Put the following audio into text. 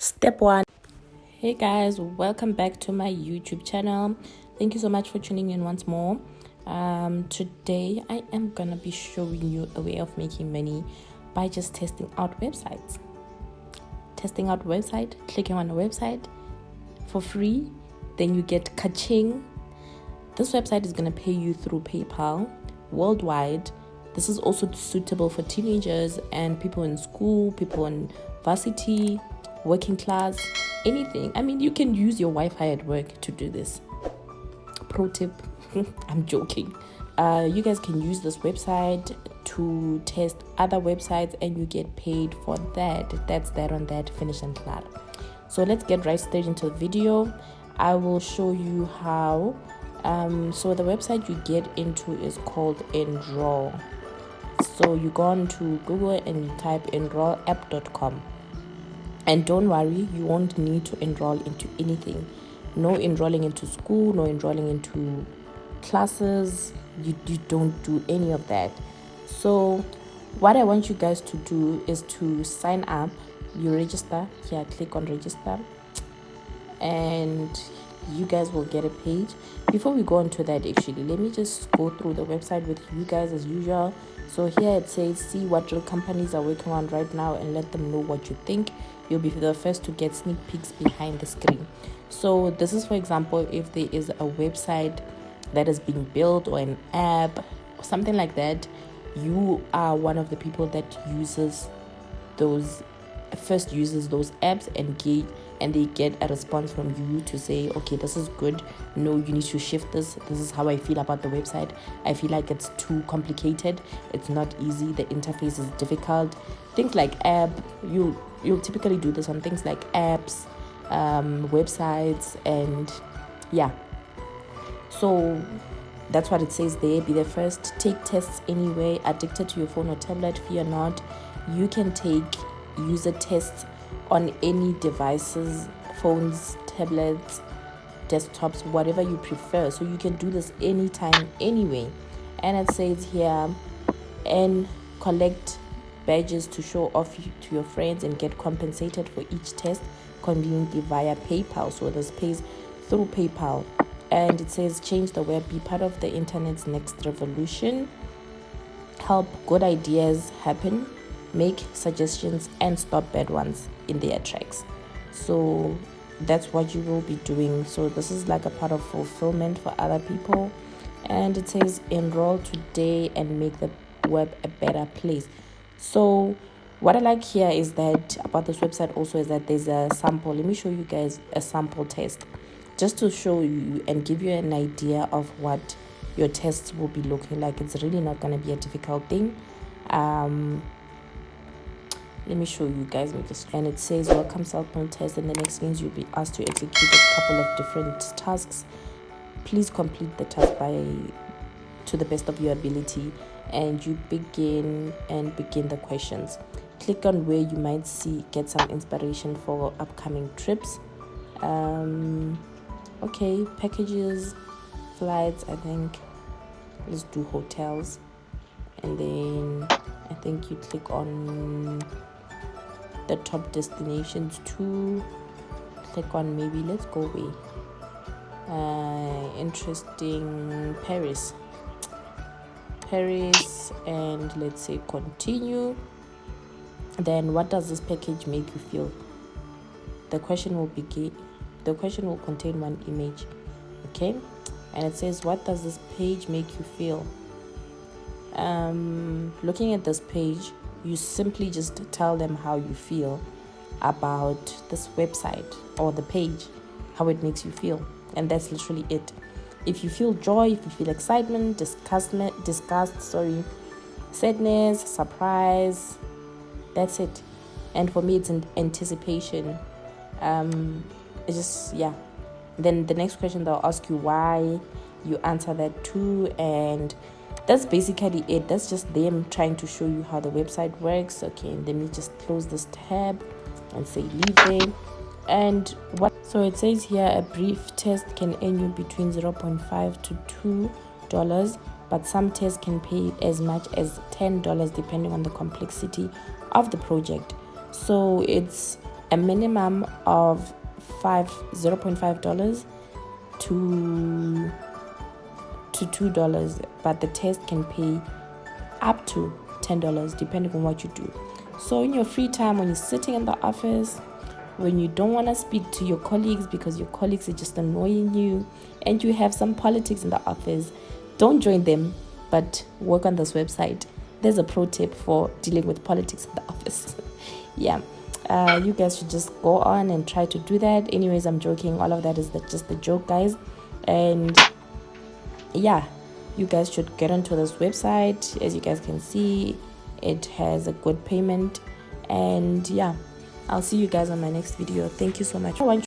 Step one. Hey guys, welcome back to my YouTube channel. Thank you so much for tuning in once more. Today I am gonna be showing you a way of making money by just testing out websites. Testing out website, clicking on a website for free, then you get ka-ching. This website is gonna pay you through PayPal worldwide. This is also suitable for teenagers and people in school, people in varsity, working class, anything. I mean, you can use your Wi-Fi at work to do this. Pro tip, I'm joking. You guys can use this website to test other websites and you get paid for that. That's that on that, finish and clear. So let's get right straight into the video. I will show you how. So the website you get into is called Enroll. So you go on to Google and you type enrollapp.com. And don't worry, you won't need to enroll into anything. No enrolling into school, no enrolling into classes. You don't do any of that. So what I want you guys to do is to sign up. You register. Here, click on register. And you guys will get a page. Before we go into that, actually, let me just go through the website with you guys as usual. So here it says, see what real companies are working on right now and let them know what you think. You'll be the first to get sneak peeks behind the screen. So this is, for example, if there is a website that is being built or an app or something like that, you are one of the people that uses those apps and they get a response from you to say, okay, this is good, no, you need to shift this is how I feel about the website. I feel like it's too complicated, it's not easy, the interface is difficult. Things like app, you'll typically do this on things like apps, websites, and yeah. So that's what it says there. Be the first, take tests anyway, addicted to your phone or tablet, fear not. You can take user tests on any devices, phones, tablets, desktops, whatever you prefer. So you can do this anytime, anyway. And it says here, and collect badges to show off to your friends and get compensated for each test conveniently via PayPal. So this pays through PayPal. And it says, change the web, be part of the internet's next revolution, help good ideas happen, make suggestions, and stop bad ones in their tracks. So that's what you will be doing. So this is like a part of fulfillment for other people. And it says, enroll today and make the web a better place. So what I like here is that about this website also is that there's a sample. Let me show you guys a sample test just to show you and give you an idea of what your tests will be looking like. It's really not going to be a difficult thing. Let me show you guys. And it says, welcome sample test, and the next means you'll be asked to execute a couple of different tasks. Please complete the task to the best of your ability, and you begin the questions. Click on where you might get some inspiration for upcoming trips. Okay, packages, flights, I think let's do hotels, and then I think you click on the top destinations too. Click on maybe, let's go away, interesting, Paris, and let's say continue. Then what does this package make you feel? The question will contain one image, okay? And it says, what does this page make you feel? Looking at this page, you simply just tell them how you feel about this website or the page, how it makes you feel, and that's literally it. If you feel joy, if you feel excitement, disgust, sadness, surprise, that's it. And for me, it's an anticipation. It's just, yeah. Then the next question, they'll ask you why, you answer that too, and that's basically it. That's just them trying to show you how the website works. Okay, let me just close this tab and say leave there. And what, so it says here, a brief test can earn you between $0.5 to $2, but some tests can pay as much as $10 depending on the complexity of the project. So it's a minimum of $0.5 to $2, but the test can pay up to $10 depending on what you do. So in your free time, when you're sitting in the office, when you don't want to speak to your colleagues because your colleagues are just annoying you, and you have some politics in the office, don't join them, but work on this website. There's a pro tip for dealing with politics in the office. Yeah, you guys should just go on and try to do that. Anyways, I'm joking. All of that is just the joke, guys. And yeah, you guys should get onto this website. As you guys can see, it has a good payment. And yeah, I'll see you guys on my next video. Thank you so much.